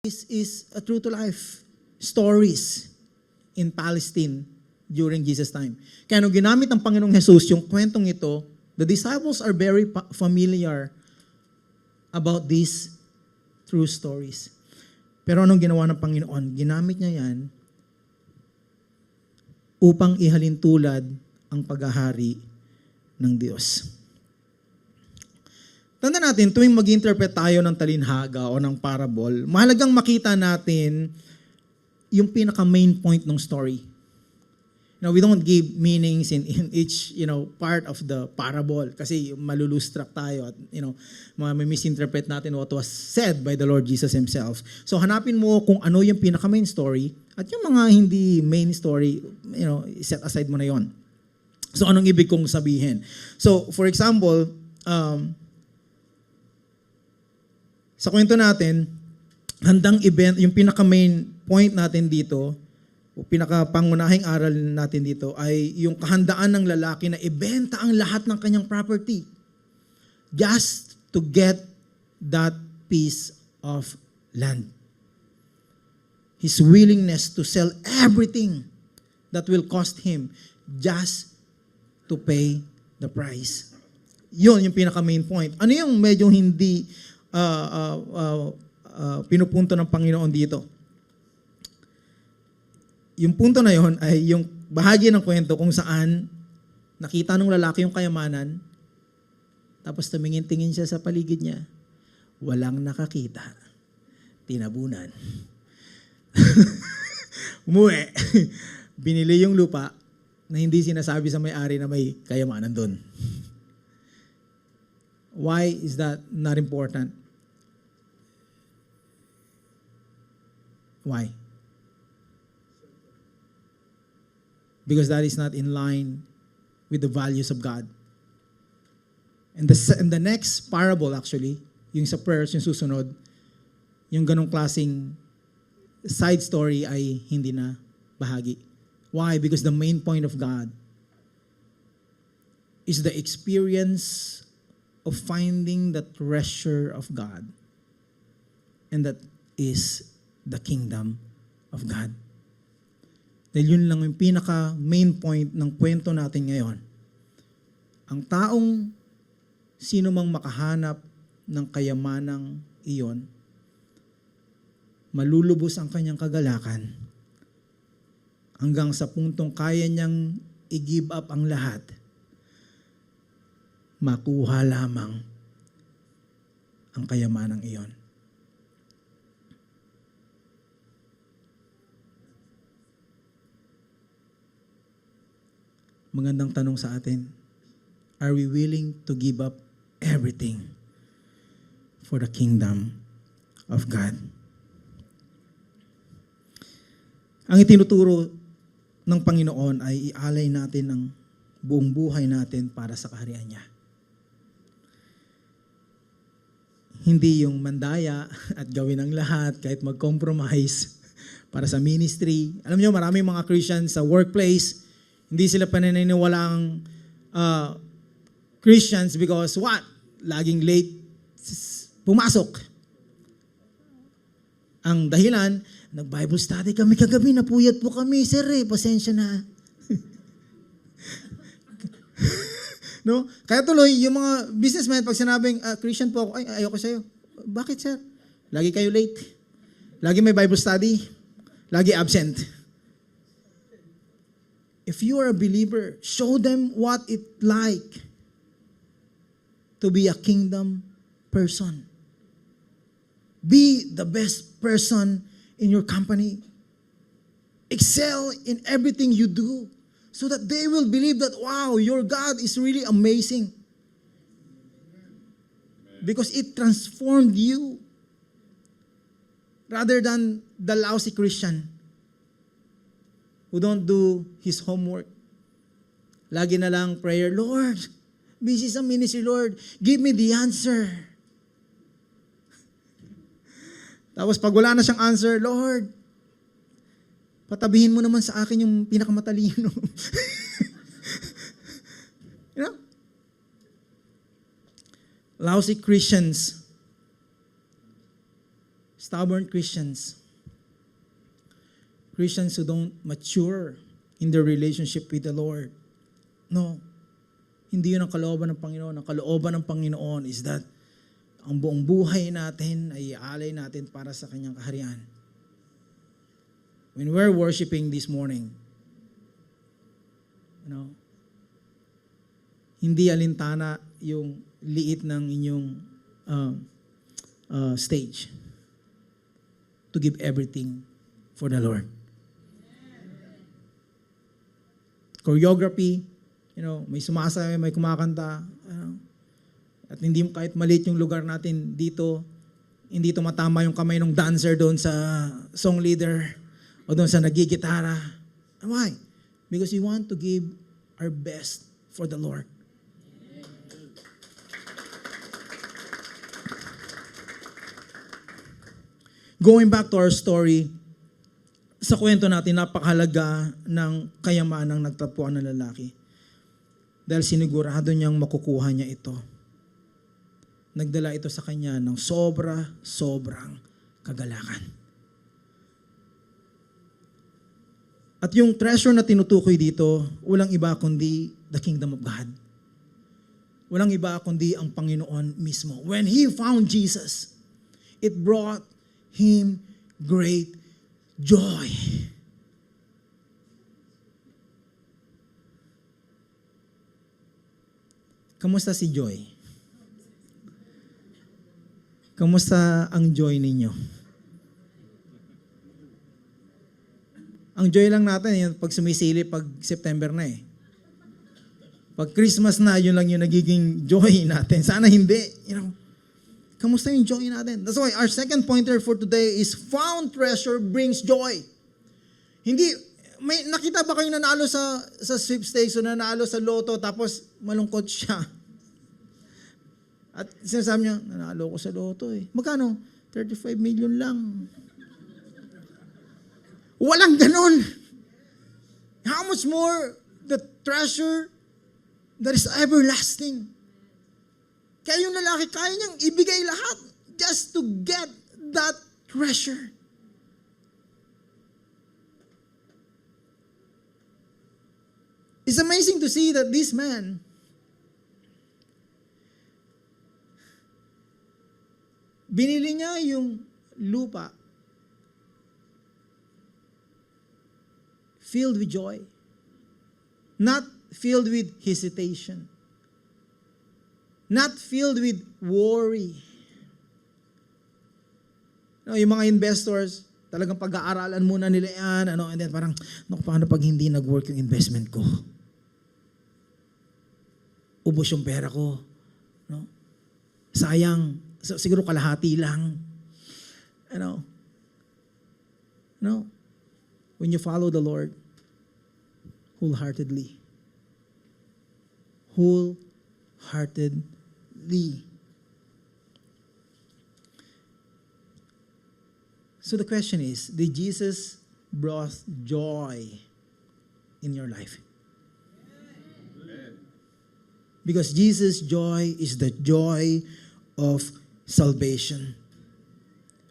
This is a true to life stories in Palestine during Jesus' time. Kaya nung ginamit ng Panginoong Jesus yung kwentong ito, the disciples are very familiar about these true stories. Pero anong ginawa ng Panginoon? Ginamit niya yan upang ihalin tulad ang paghahari ng Diyos. Tanda natin, tuwing mag-interpret tayo ng talinhaga o ng parable, mahalagang makita natin yung pinaka-main point ng story. We don't give meanings in each, part of the parable kasi malulustruck tayo at, may misinterpret natin what was said by the Lord Jesus Himself. So hanapin mo kung ano yung pinaka-main story at yung mga hindi main story, set aside mo na yon. So anong ibig kong sabihin? So for example, sa kwento natin, handang event, yung pinaka-main point natin dito, o pinaka-pangunahing aral natin dito, ay yung kahandaan ng lalaki na ibenta ang lahat ng kanyang property just to get that piece of land. His willingness to sell everything that will cost him just to pay the price. Yun yung pinaka-main point. Ano yung medyo hindi pinupunto ng Panginoon dito? Yung punto na yon ay yung bahagi ng kwento kung saan nakita ng lalaki yung kayamanan, tapos tumingin-tingin siya sa paligid niya. Walang nakakita. Tinabunan. Umuwi. Binili yung lupa na hindi sinasabi sa may-ari na may kayamanan doon. Why is that not important? Why? Because that is not in line with the values of God. And the next parable actually, yung sa prayers, yung susunod, yung ganong klaseng side story ay hindi na bahagi. Why? Because the main point of God is the experience of finding the treasure of God. And that is the kingdom of God. Dahil yun lang yung pinaka-main point ng kwento natin ngayon. Ang taong sino mang makahanap ng kayamanang iyon, malulubos ang kanyang kagalakan hanggang sa puntong kaya niyang i-give up ang lahat, makuha lamang ang kayamanang iyon. Magandang tanong sa atin, are we willing to give up everything for the kingdom of God? Ang itinuturo ng Panginoon ay ialay natin ang buong buhay natin para sa kaharian niya. Hindi yung mandaya at gawin ang lahat kahit mag-compromise para sa ministry. Alam niyo, maraming mga Christians sa workplace, hindi sila paniniwalang Christians because what? Laging late pumasok. Ang dahilan, nag-Bible study kami kagabi, napuyat po kami, sir pasensya na. No? Kaya tuloy, yung mga businessmen, pag sinabing, Christian po ako, ay, ayoko sa'yo. Bakit, sir? Lagi kayo late. Lagi may Bible study. Lagi absent. If you are a believer, show them what it's like to be a kingdom person. Be the best person in your company. Excel in everything you do so that they will believe that, wow, your God is really amazing. Because it transformed you rather than the lousy Christian who don't do his homework. Lagi na lang prayer, Lord, busy sa ministry, Lord, give me the answer. Tapos pag wala na siyang answer, Lord, patabihin mo naman sa akin yung pinakamatalino. Lousy Christians Stubborn Christians. Christians who don't mature in their relationship with the Lord. No. Hindi yun ang kalooban ng Panginoon. Ang kalooban ng Panginoon is that ang buong buhay natin ay ialay natin para sa Kanyang kaharian. When we're worshiping this morning, hindi alintana yung liit ng inyong stage to give everything for the Lord. Choreography, may sumasayaw, may kumakanta, at hindi kahit maliit yung lugar natin dito, hindi tumatama yung kamay ng dancer doon sa song leader o doon sa nagigitara. Why? Because we want to give our best for the Lord. Going back to our story, sa kwento natin, napakahalaga ng kayamanang nagtapuan ng lalaki. Dahil sinigurado niyang makukuha niya ito. Nagdala ito sa kanya ng sobrang kagalakan. At yung treasure na tinutukoy dito, walang iba kundi the kingdom of God. Walang iba kundi ang Panginoon mismo. When he found Jesus, it brought him great joy. Kamusta si Joy? Kamusta ang joy ninyo? Ang joy lang natin, yung pag sumisili, pag September na eh. Pag Christmas na, yun lang yung nagiging joy natin. Sana hindi. Kamusta yung joy natin? That's why our second pointer for today is found treasure brings joy. Hindi, may nakita ba kayo nanalo sa sweepstakes o nanalo sa loto tapos malungkot siya? At sinasabi niya, nanalo ko sa loto eh. Magkano? 35 million lang. Walang ganon. How much more the treasure that is everlasting? Kaya yung lalaki, kaya niyang ibigay lahat just to get that treasure. It's amazing to see that this man, binili niya yung lupa filled with joy, not filled with hesitation. Not filled with worry. Yung mga investors, talagang pag-aaralan muna nila yan, and then parang, paano pag hindi nag-work yung investment ko? Ubos yung pera ko. Sayang, siguro kalahati lang. When you follow the Lord, wholeheartedly. So the question is, did Jesus brought joy in your life? Because Jesus' joy is the joy of salvation.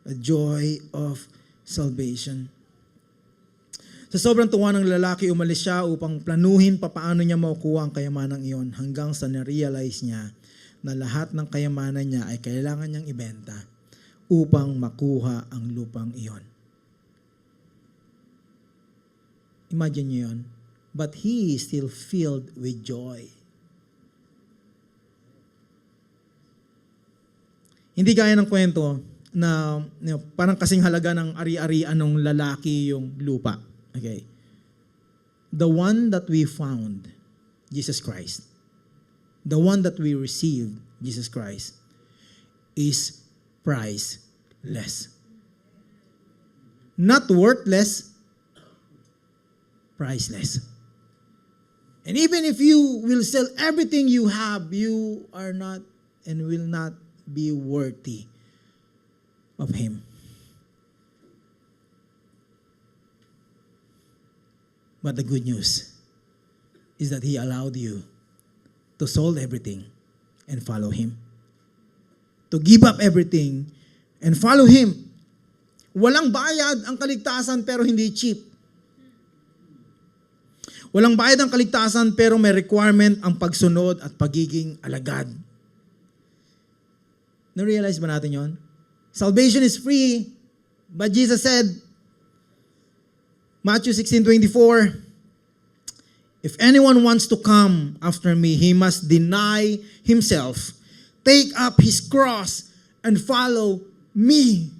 A joy of salvation. Sa sobrang tuwa ng lalaki, umalis siya upang planuhin paano niya makukuha ang kayamanang iyon hanggang sa na-realize niya na lahat ng kayamanan niya ay kailangan niyang ibenta upang makuha ang lupang iyon. Imagine niyo yun. But he is still filled with joy. Hindi gaya ng kwento na parang kasing halaga ng ari-arian ng lalaki yung lupa. Okay. The one that we found, Jesus Christ, the one that we received, Jesus Christ, is priceless. Not worthless, priceless. And even if you will sell everything you have, you are not and will not be worthy of Him. But the good news is that He allowed you to sold everything and follow Him. To give up everything and follow Him. Walang bayad ang kaligtasan pero hindi cheap. Walang bayad ang kaligtasan pero may requirement ang pagsunod at pagiging alagad. Na-realize ba natin yon? Salvation is free, but Jesus said, Matthew 16:24, if anyone wants to come after me, he must deny himself, take up his cross, and follow me.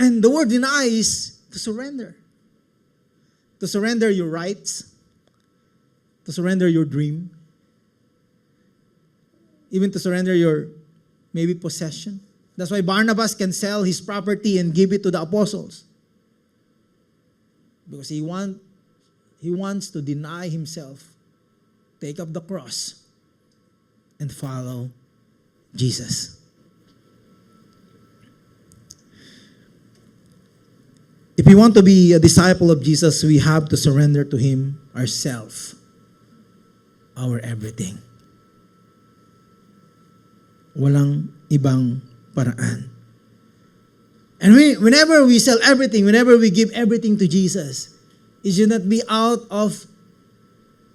And the word deny is to surrender. To surrender your rights, to surrender your dream, even to surrender your maybe possession. That's why Barnabas can sell his property and give it to the apostles. Because he wants to deny himself, take up the cross, and follow Jesus. If we want to be a disciple of Jesus, we have to surrender to Him ourselves, our everything. Walang ibang paraan. And whenever we sell everything, whenever we give everything to Jesus, it should not be out of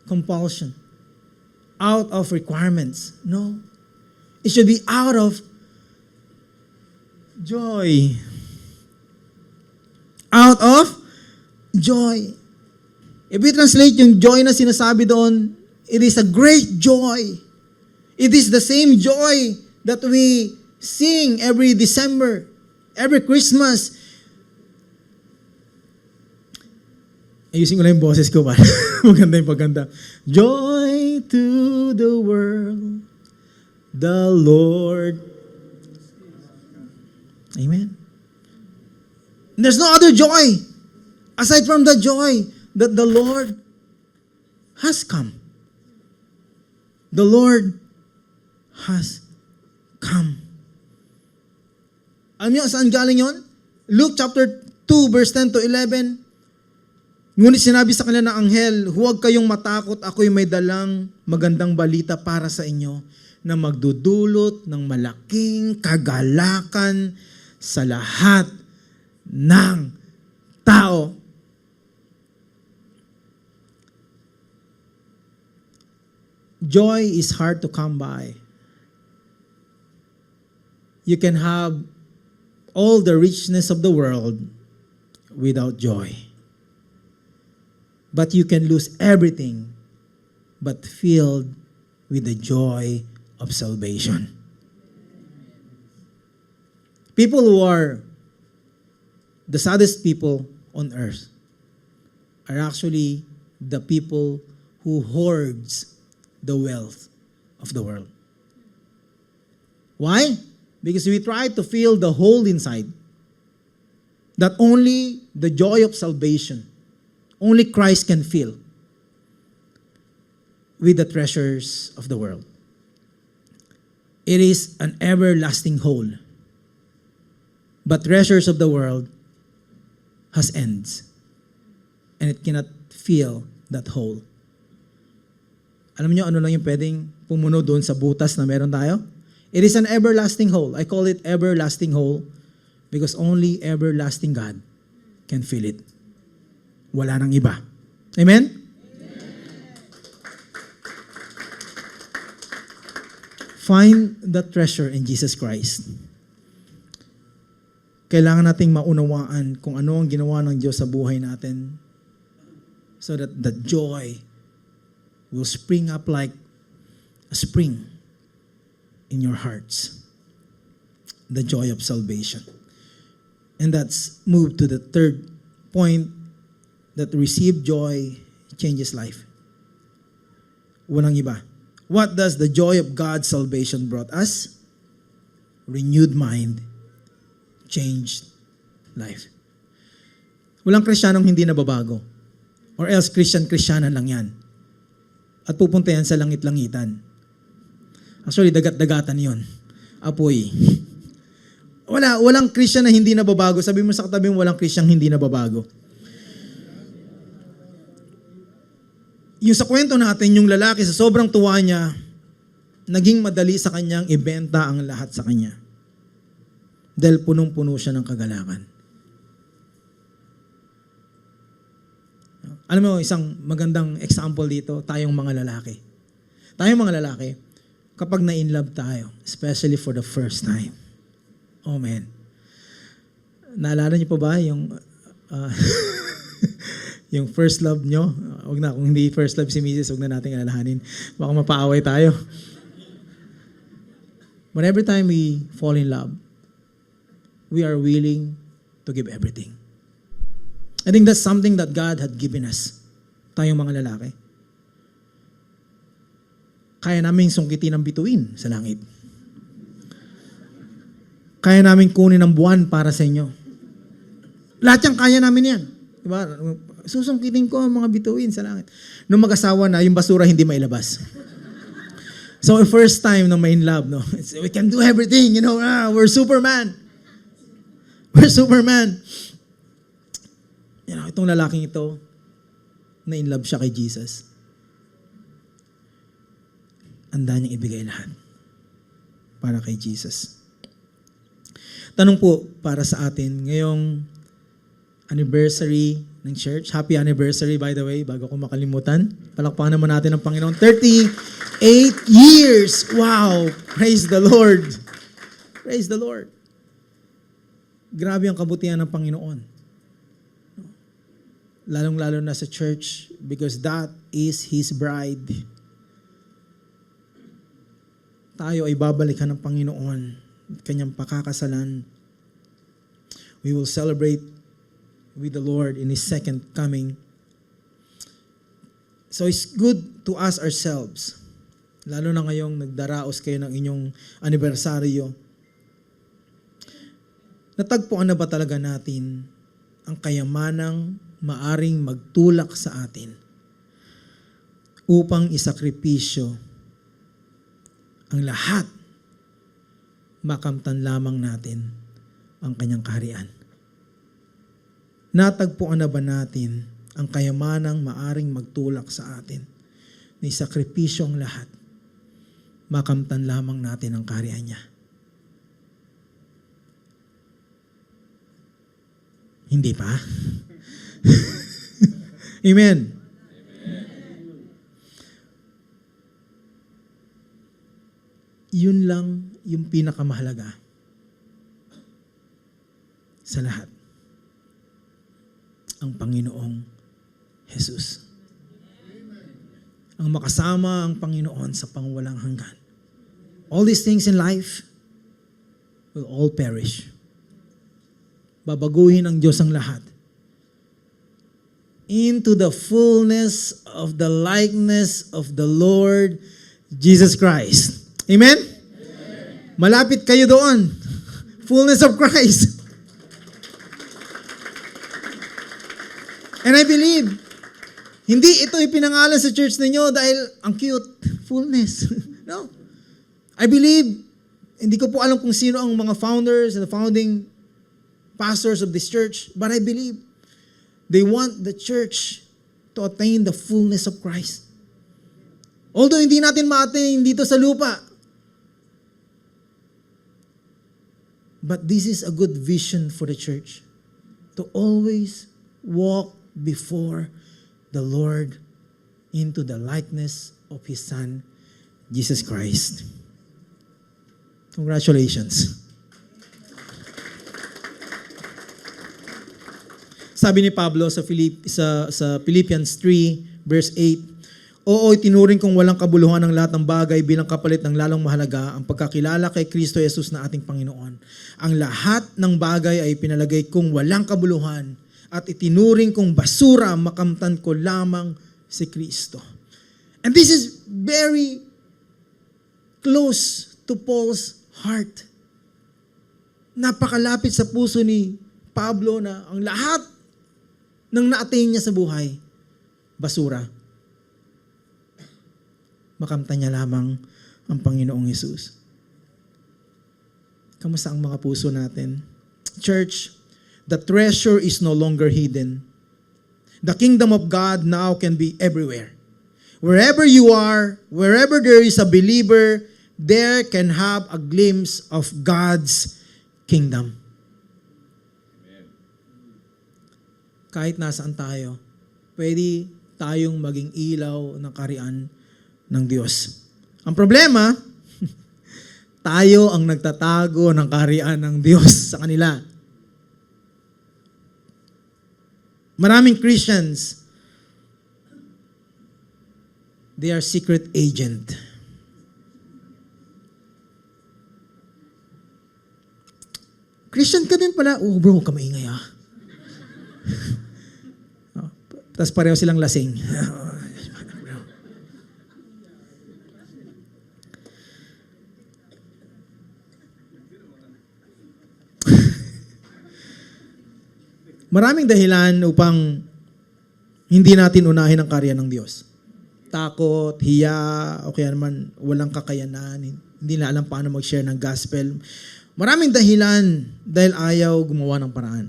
compulsion, out of requirements. No. It should be out of joy. Out of joy. If we translate yung joy na sinasabi doon, it is a great joy. It is the same joy that we sing every December, every Christmas. Ayusin ko lang yung boses ko ba? Maganda yung pagkanta. Joy to the world, the Lord. Amen. There's no other joy aside from the joy that the Lord has come. The Lord has come. Alam niyo saan galing yon? Luke chapter 2 verse 10 to 11. Ngunit sinabi sa kanila ng anghel, huwag kayong matakot, ako'y may dalang magandang balita para sa inyo na magdudulot ng malaking kagalakan sa lahat ng tao. Joy is hard to come by. You can have all the richness of the world without joy. But you can lose everything but filled with the joy of salvation. People who are the saddest people on earth are actually the people who hoards the wealth of the world. Why? Because we try to fill the hole inside that only the joy of salvation, only Christ can fill with the treasures of the world. It is an everlasting hole. But treasures of the world has ends. And it cannot fill that hole. Alam niyo ano lang yung pwedeng pumuno doon sa butas na meron tayo? It is an everlasting hole. I call it everlasting hole because only everlasting God can fill it. Wala nang iba. Amen? Find the treasure in Jesus Christ. Kailangan nating maunawaan kung ano ang ginawa ng Diyos sa buhay natin so that the joy will spring up like a spring in your hearts. The joy of salvation. And that's moved to the third point, that receive joy changes life. Walang iba. What does the joy of God's salvation brought us? Renewed mind, changed life. Walang Kristiyanong hindi nababago. Or else Kristyanan lang yan. At pupunta yan sa langit-langitan. Actually, dagat-dagatan yon. Apoy. Walang Christian na hindi nababago. Sabi mo sa katabi mo, walang Christian hindi nababago. Yung sa kwento natin, yung lalaki sa sobrang tuwa niya, naging madali sa kanyang ibenta ang lahat sa kanya. Dahil punong-puno siya ng kagalakan. Alam mo, isang magandang example dito, tayong mga lalaki. Tayong mga lalaki, kapag na-inlove tayo, especially for the first time. Oh man. Naalala niyo pa ba yung yung first love nyo? Huwag na, kung hindi first love si Mrs., huwag na natin alalahanin. Baka mapaaway tayo. But every time we fall in love, we are willing to give everything. I think that's something that God had given us, tayong mga lalaki. Kaya namin sungkitin ang bituin sa langit. Kaya namin kunin ang buwan para sa inyo. Lahat yan, kaya namin yan. Diba? Susungkitin ko ang mga bituin sa langit. Nung mag-asawa na, yung basura hindi mailabas. So, first time na may in love, no? We can do everything, you know, we're Superman. We're Superman. You know, itong lalaking ito, na in love siya kay Jesus. Handa niyang ibigay lahat para kay Jesus. Tanong po para sa atin, ngayong anniversary ng church. Happy anniversary, by the way, bago ko makalimutan. Palakpakan naman natin ang Panginoon. 38 years! Wow! Praise the Lord! Praise the Lord! Grabe ang kabutihan ng Panginoon. Lalong-lalo na sa church because that is His bride. Tayo ay babalikan ng Panginoon at Kanyang pakakasalan. We will celebrate with the Lord in His second coming. So it's good to ask ourselves, lalo na ngayong nagdaraos kayo ng inyong anibersaryo, natagpuan na ba talaga natin ang kayamanang maaring magtulak sa atin upang isakripisyo ang lahat, makamtan lamang natin ang Kanyang kaharian? Natagpuan na ba natin ang kayamanang maaring magtulak sa atin na isakripisyo ang lahat, makamtan lamang natin ang kaharian niya? Hindi pa? Amen. Yun lang yung pinakamahalaga sa lahat. Ang Panginoong Jesus. Ang makasama ang Panginoon sa pangwalang hanggan. All these things in life will all perish. Babaguhin ng Diyos ang lahat. Into the fullness of the likeness of the Lord Jesus Christ. Amen? Amen. Malapit kayo doon. Fullness of Christ. And I believe, hindi ito ipinangalan sa church ninyo dahil ang cute. Fullness. No. I believe, hindi ko po alam kung sino ang mga founders and the founding pastors of this church, but I believe they want the church to attain the fullness of Christ. Although hindi natin ma-attain dito sa lupa, but this is a good vision for the church to always walk before the Lord into the likeness of His Son, Jesus Christ. Congratulations. Sabi ni Pablo sa Philippians 3 verse 8, "Oo, itinuring kong walang kabuluhan ng lahat ng bagay bilang kapalit ng lalong mahalaga ang pagkakilala kay Kristo Jesus na ating Panginoon. Ang lahat ng bagay ay pinalagay kong walang kabuluhan at itinuring kong basura, makamtan ko lamang si Kristo." And this is very close to Paul's heart. Napakalapit sa puso ni Pablo na ang lahat ng na-attain niya sa buhay, basura. Makamtan niya lamang ang Panginoong Hesus. Kamusta ang mga puso natin? Church, the treasure is no longer hidden. The kingdom of God now can be everywhere. Wherever you are, wherever there is a believer, there can have a glimpse of God's kingdom. Kahit nasaan tayo, pwede tayong maging ilaw ng kaharian ng Diyos. Ang problema, tayo ang nagtatago ng kaharian ng Diyos sa kanila. Maraming Christians, they are secret agent. Christian ka din pala. Oh bro, huwag ka maingay ah. Tapos pareho silang lasing. Maraming dahilan upang hindi natin unahin ang karya ng Diyos. Takot, hiya, o kaya naman walang kakayanan, hindi na alam paano mag-share ng gospel. Maraming dahilan dahil ayaw gumawa ng paraan.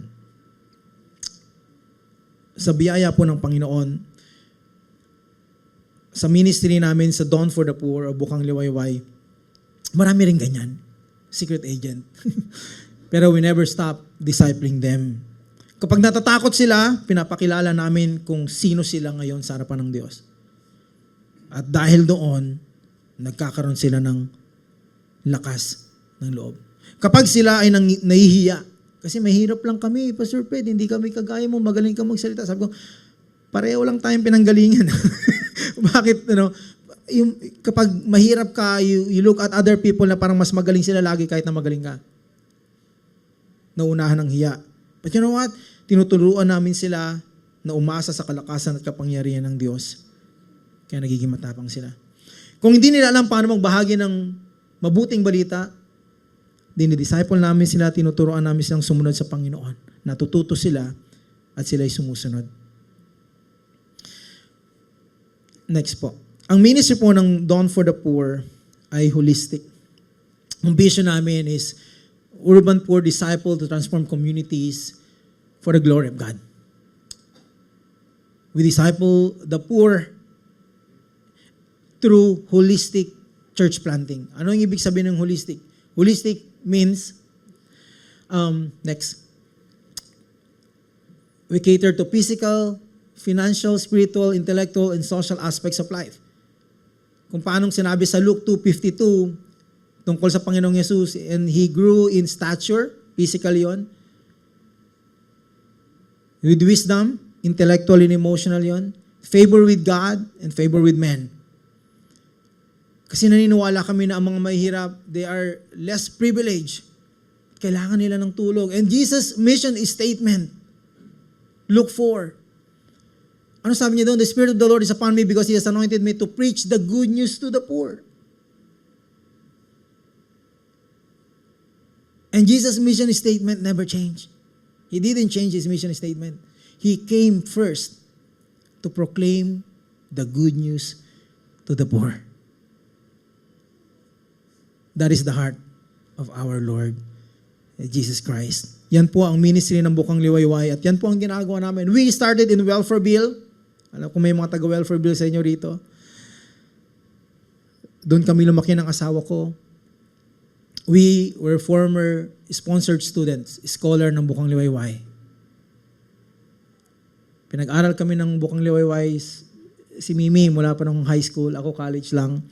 Sa biyaya po ng Panginoon, sa ministry namin sa Dawn for the Poor o Bukang Liwayway, marami rin ganyan. Secret agent. Pero we never stop discipling them. Kapag natatakot sila, pinapakilala namin kung sino sila ngayon sa harapan ng Diyos. At dahil doon, nagkakaroon sila ng lakas ng loob. Kapag sila ay nahihiya, kasi mahirap lang kami, Pastor Fred, hindi kami kagaya mo, magaling ka magsalita. Sabi ko, pareho lang tayong pinanggalingan. Bakit, kapag mahirap ka, you look at other people na parang mas magaling sila lagi kahit na magaling ka. Naunahan ng hiya. But you know what? Tinuturuan namin sila na umasa sa kalakasan at kapangyarihan ng Diyos. Kaya nagiging matapang sila. Kung hindi nila alam paano magbahagi ng mabuting balita, dinidisciple namin sila, tinuturuan namin silang sumunod sa Panginoon. Natututo sila at sila'y sumusunod. Next po. Ang ministry po ng Dawn for the Poor ay holistic. Ang vision namin is urban poor disciple to transform communities for the glory of God. We disciple the poor through holistic church planting. Ano yung ibig sabihin ng holistic? Holistic means, next, we cater to physical, financial, spiritual, intellectual, and social aspects of life. Kung paanong sinabi sa Luke 2:52, tungkol sa Panginoong Yesus, and He grew in stature, physical yon, with wisdom, intellectual and emotional yon, favor with God, and favor with men. Kasi naniniwala kami na ang mga mahihirap, they are less privileged. Kailangan nila ng tulong. And Jesus' mission is statement. Luke 4. Ano sabi niya doon? The Spirit of the Lord is upon me because He has anointed me to preach the good news to the poor. And Jesus' mission statement never changed. He didn't change His mission statement. He came first to proclaim the good news to the poor. That is the heart of our Lord Jesus Christ. Yan po ang ministry ng Bukang Liwayway at yan po ang ginagawa namin. We started in welfare bill. Alam ko may mga taga-welfare bill sa inyo rito. Doon kami lumaki ng asawa ko. We were former sponsored students, scholar ng Bukang Liwayway. Pinag-aral kami ng Bukang Liwayway, si Mimi mula pa nung high school, ako college lang,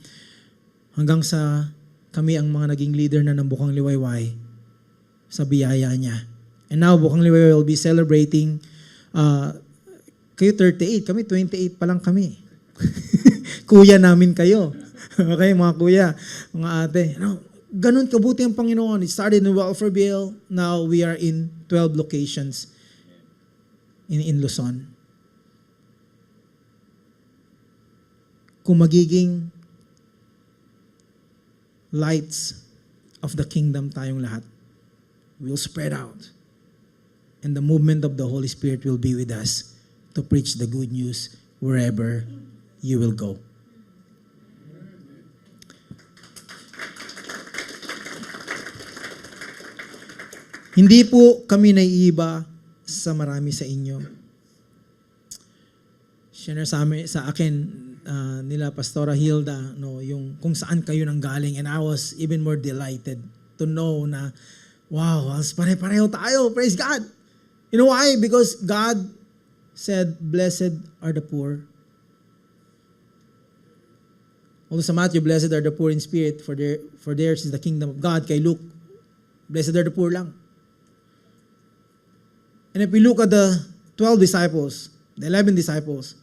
hanggang sa kami ang mga naging leader na ng Bukang Liwayway sa biyaya niya. And now, Bukang Liwayway will be celebrating, kayo 38, kami 28 pa lang kami. Kuya namin kayo. Okay, mga kuya, mga ate. Ganun kabuti ang Panginoon. It started in welfare bill. Now we are in 12 locations in Luzon. Kung magiging lights of the kingdom tayong lahat, we'll spread out. And the movement of the Holy Spirit will be with us to preach the good news wherever you will go. Hindi po kami naiiba sa marami sa inyo. Share sa akin, nila Pastora Hilda, no, yung kung saan kayo nanggaling, and I was even more delighted to know na wow, pare-pareho tayo. Praise God. You know why? Because God said, "Blessed are the poor." Also sa Matthew, "Blessed are the poor in spirit, for theirs is the kingdom of God." Kay Luke, "Blessed are the poor" lang. And if we look at the 12 disciples, the 11 disciples,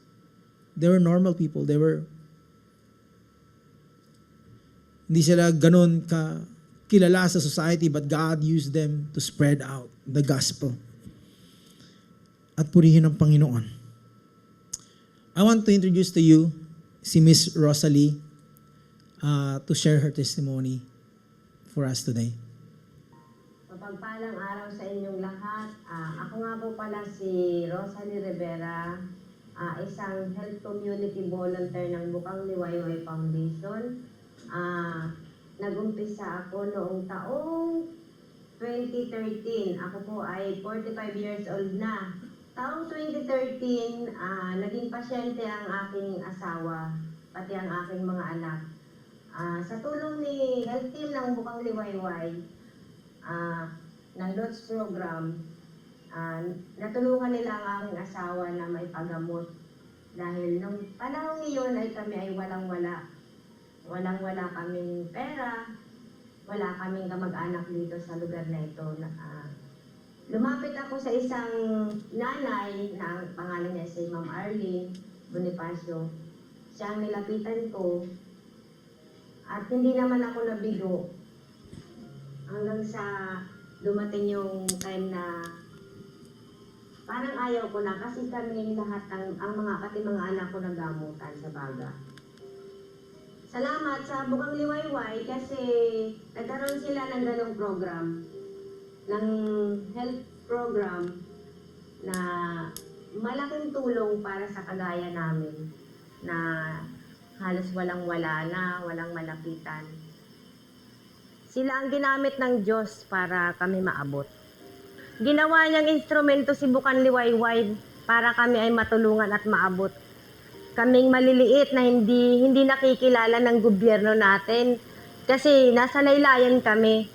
they were normal people. Hindi sila ganun kilala sa society, but God used them to spread out the gospel at purihin ang Panginoon. I want to introduce to you si Miss Rosalie to share her testimony for us today. Mapagpalang araw sa inyong lahat. Ako nga po pala si Rosalie Rivera, isang health community volunteer ng Bukang Liwayway Foundation. Nag-umpisa ako noong taong 2013. Ako po ay 45 years old na. Taong 2013, naging pasyente ang aking asawa, pati ang aking mga anak. Sa tulong ni health team ng Bukang Liwayway, ng LOTS program, natulungan nila ang aking asawa na may pagamot. Dahil nung panahon iyon ay kami ay walang-wala. Walang-wala kaming pera, wala kaming kamag-anak dito sa lugar na ito. Lumapit ako sa isang nanay na ang pangalan niya si Ma'am Arlene Bonifacio. Siya ang nilapitan ko. At hindi naman ako nabigo hanggang sa dumating yung time na parang ayaw ko na kasi kami lahat pati mga anak ko nagamutan sa baga. Salamat sa Bukang Liwayway kasi nagkaroon sila ng ganong program, ng health program na malaking tulong para sa kagaya namin na halos walang-wala na, walang malapitan. Sila ang ginamit ng Diyos para kami maabot. Ginawa niyang instrumento si Bukang Liwayway para kami ay matulungan at maabot. Kaming maliliit na hindi nakikilala ng gobyerno natin kasi nasa laylayan kami.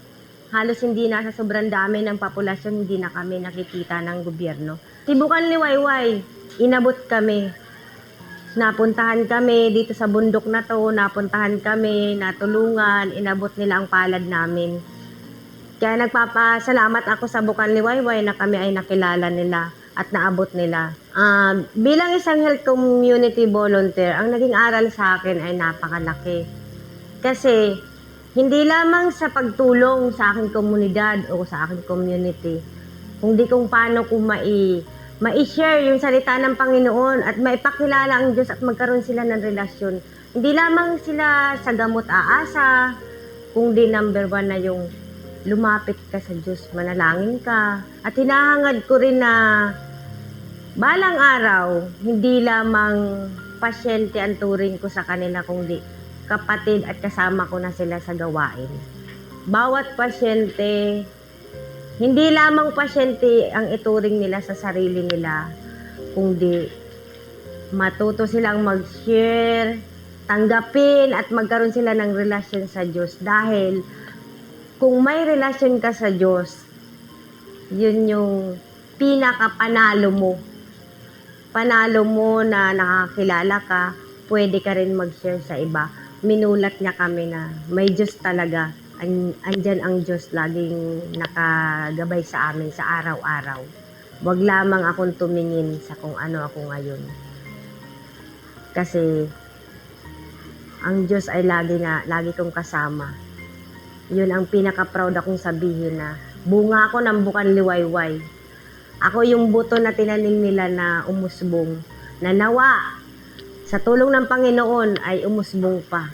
Halos hindi na sa sobrang dami ng populasyon, hindi na kami nakikita ng gobyerno. Si Bukang Liwayway, inabot kami. Napuntahan kami dito sa bundok na to, napuntahan kami, natulungan, inabot nila ang palad namin. Kaya nagpapasalamat ako sa Bukang Liwayway na kami ay nakilala nila at naabot nila. Bilang isang health community volunteer, ang naging aral sa akin ay napakalaki. Kasi hindi lamang sa pagtulong sa aking komunidad o sa aking community, kundi kung paano ko ma-share yung salita ng Panginoon at maipakilala ang Diyos at magkaroon sila ng relasyon. Hindi lamang sila sa gamot aasa, kundi number 1 na yung lumapit ka sa Diyos, manalangin ka. At hinahangad ko rin na balang araw, hindi lamang pasyente ang turing ko sa kanila, kundi kapatid at kasama ko na sila sa gawain. Bawat pasyente, hindi lamang pasyente ang ituring nila sa sarili nila, kundi matuto silang mag-share, tanggapin at magkaroon sila ng relasyon sa Diyos. Dahil kung may relasyon ka sa Diyos, yun yung pinaka-panalo mo. Panalo mo na nakakilala ka, pwede ka rin mag-share sa iba. Minulat niya kami na may Diyos talaga. Andyan ang Diyos laging nakagabay sa amin sa araw-araw. Huwag lamang akong tumingin sa kung ano ako ngayon. Kasi ang Diyos ay lagi kong kasama. Yun ang pinaka-proud akong sabihin na bunga ako ng Bukang Liwayway. Ako yung buto na tinanim nila na umusbong. Na nawa, sa tulong ng Panginoon ay umusbong pa.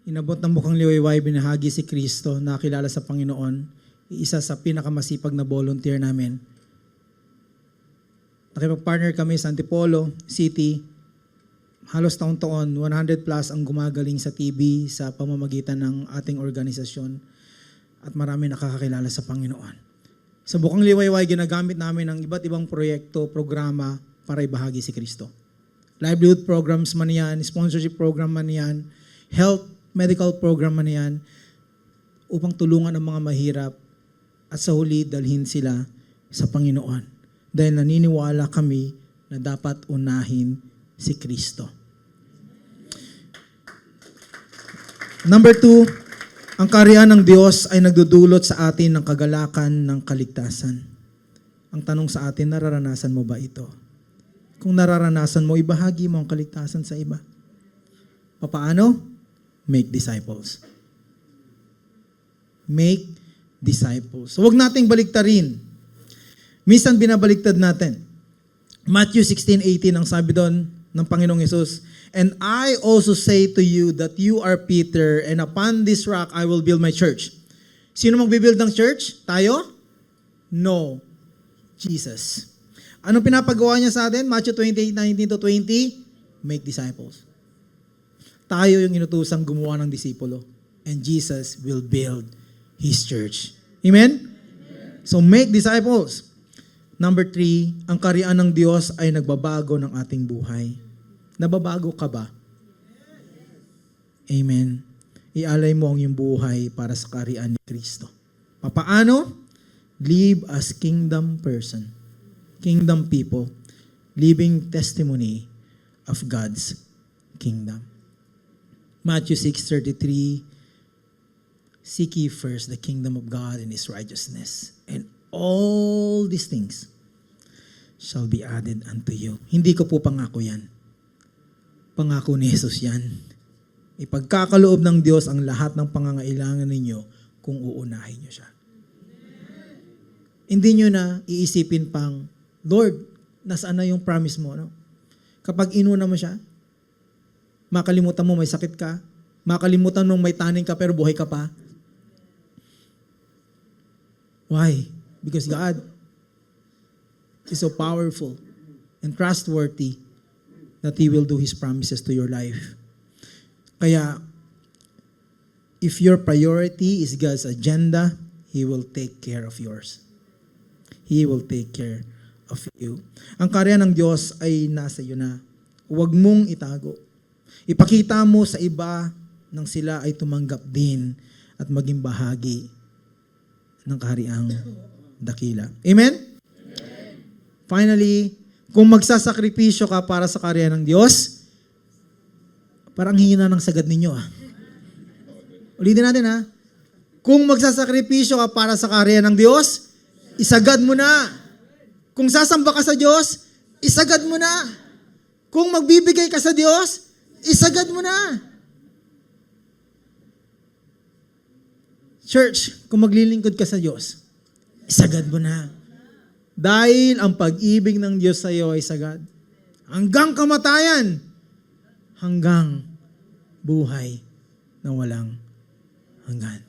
Inabot ng Bukang Liwayway, binahagi si Kristo, nakilala sa Panginoon, isa sa pinakamasipag na volunteer namin. Nakipag-partner kami sa Antipolo City. Halos taon-taon, 100 plus ang gumagaling sa TB sa pamamagitan ng ating organisasyon. at marami nakakakilala sa Panginoon. Sa Bukang Liwayway, ginagamit namin ang iba't ibang proyekto, programa para ibahagi si Kristo. Livelihood programs man yan, sponsorship program man yan, health, medical program man yan, upang tulungan ang mga mahirap at sa huli dalhin sila sa Panginoon. Dahil naniniwala kami na dapat unahin si Kristo. Number 2, ang kaharian ng Diyos ay nagdudulot sa atin ng kagalakan ng kaligtasan. Ang tanong sa atin, nararanasan mo ba ito? Kung nararanasan mo, ibahagi mo ang kaligtasan sa iba. Paano? Make disciples. Make disciples. So, huwag nating baliktarin. Minsan binabaliktad natin. Matthew 16:18 ang sabi doon ng Panginoong Hesus, "And I also say to you that you are Peter, and upon this rock I will build my church." Sino magbibuild ng church? Tayo? No. Jesus. Anong pinapagawa niya sa atin? Matthew 28:19-20, make disciples. Tayo yung inutusang gumawa ng disipulo. And Jesus will build His church. Amen? So make disciples. Number 3, ang kaharian ng Diyos ay nagbabago ng ating buhay. Nababago ka ba? Amen. Ialay mo ang iyong buhay para sa kaharian ni Kristo. Paano? Live as kingdom person. Kingdom people. Living testimony of God's kingdom. Matthew 6:33, "Seek ye first the kingdom of God and His righteousness, and all these things shall be added unto you." Hindi ko po pangako yan. Pangako ni Jesus yan. Ipagkakaloob ng Diyos ang lahat ng pangangailangan ninyo kung uunahin nyo siya. Hindi nyo na iisipin pang, Lord, nasaan na yung promise mo? No? Kapag inuna mo siya, makalimutan mo may sakit ka, makalimutan mo may taning ka pero buhay ka pa. Why? Because God is so powerful and trustworthy that He will do His promises to your life. Kaya, if your priority is God's agenda, He will take care of yours. He will take care of you. Ang kaharian ng Diyos ay nasa iyo na. Huwag mong itago. Ipakita mo sa iba nang sila ay tumanggap din at maging bahagi ng kahariang dakila. Amen? Finally, kung magsasakripisyo ka para sa kaharian ng Diyos, parang hina ng sagad ninyo. Ulitin natin ha. Kung magsasakripisyo ka para sa kaharian ng Diyos, isagad mo na. Kung sasamba ka sa Diyos, isagad mo na. Kung magbibigay ka sa Diyos, isagad mo na. Church, kung maglilingkod ka sa Diyos, isagad mo na. Dahil ang pag-ibig ng Diyos sa iyo ay sagad. Hanggang kamatayan, hanggang buhay na walang hanggan.